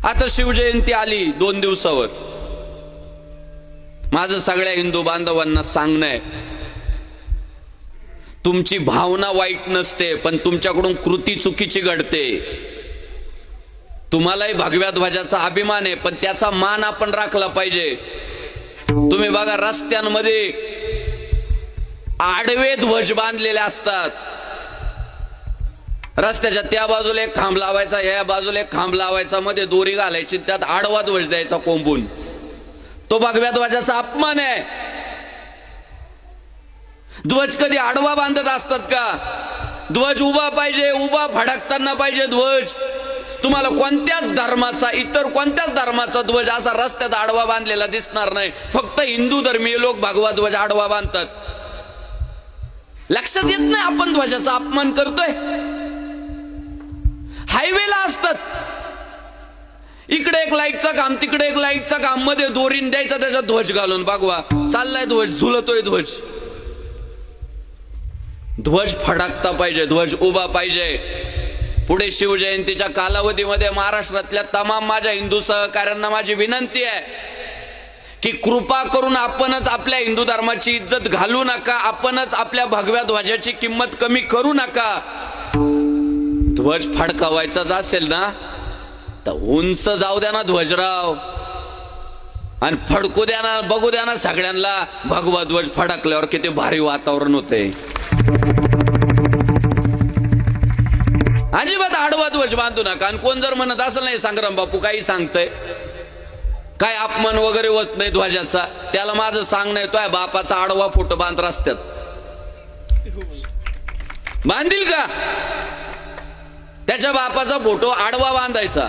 आता शिवजयंती आली 2 दिवसावर. माझं सगळ्या हिंदू बांधवांना सांगणं आहे, तुमची भावना वाईट नसते, पण तुमच्याकडून कृती चुकीची घडते. तुम्हालाही भगव्या ध्वजाचा अभिमान आहे, पण त्याचा मान आपण राखला पाहिजे. तुम्ही बघा, रस्त्यांमध्ये आडवे ध्वज बांधलेले असतात. रस्त्याच्या त्या बाजूला एक खांब लावायचा, या बाजूला एक खांब लावायचा, मध्ये दोरी घालायची, त्यात आडवा ध्वज द्यायचा कोंबून. तो भगव्या ध्वजाचा अपमान आहे. ध्वज कधी आडवा बांधत असतात का? ध्वज उभा पाहिजे, उभा फडकताना पाहिजे ध्वज. तुम्हाला कोणत्याच धर्माचा, इतर कोणत्याच धर्माचा ध्वज असा रस्त्यात आडवा बांधलेला दिसणार नाही. फक्त हिंदू धर्मीय लोक भगवा ध्वज आडवा बांधतात. लक्षात येत नाही आपण ध्वजाचा अपमान करतोय. हायवेला असतात, इकडे एक लाईटचा काम, तिकडे एक लाईटचा काम, मध्ये दोरीन द्यायचा त्याचा ध्वज घालून. भगवा चाललाय ध्वज, झुलतोय ध्वज. ध्वज फडकता पाहिजे, ध्वज उभा पाहिजे. पुढे शिवजयंतीच्या कालावधीमध्ये महाराष्ट्रातल्या तमाम माझ्या हिंदू सहकाऱ्यांना माझी विनंती आहे की कृपा करून आपणच आपल्या हिंदू धर्माची इज्जत घालू नका. आपणच आपल्या भगव्या ध्वजाची किंमत कमी करू नका. ध्वज फडकावायचाच असेल ना तर उंच जाऊ द्या ना ध्वजराव, आणि फडकू द्या ना, बघू द्या ना सगळ्यांना भगवा ध्वज फडकल्यावर किती भारी वातावरण होते. अजिबात आडवा ध्वज बांधू नका. आणि कोण जर म्हणत असेल नाही संग्राम बापू काही सांगतय, काय अपमान वगैरे होत नाही ध्वजाचा, त्याला माझं सांगणं आहे, तो बापाचा आडवा फोटो बांध रस्त्यात. बांधील का? त्याच्या बापाचा फोटो आडवा बांधायचा.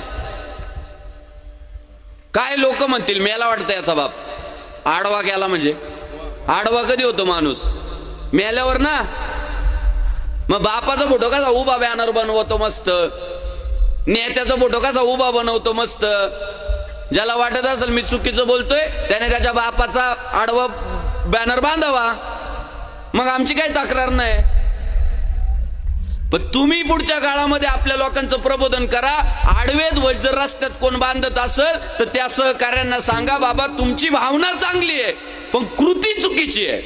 काय लोक म्हणतील, मेला वाटतं याचा बाप आडवा केला म्हणजे. आडवा कधी होतो माणूस? मेल्यावर ना. मग बापाचा फोटो कसा उभा बॅनर बनवतो मस्त, नेत्याचा फोटो कसा उभा बनवतो मस्त. ज्याला वाटत असेल मी चुकीचं बोलतोय त्याने त्याच्या बापाचा आडवा बॅनर बांधावा, मग आमची काही तक्रार नाही. पण तुम्ही पुढच्या काळामध्ये आपल्या लोकांचं प्रबोधन करा. आडवे ध्वज जर रस्त्यात कोण बांधत असेल तर त्या सहकार्यांना सांगा, बाबा तुमची भावना चांगली आहे पण कृती चुकीची आहे.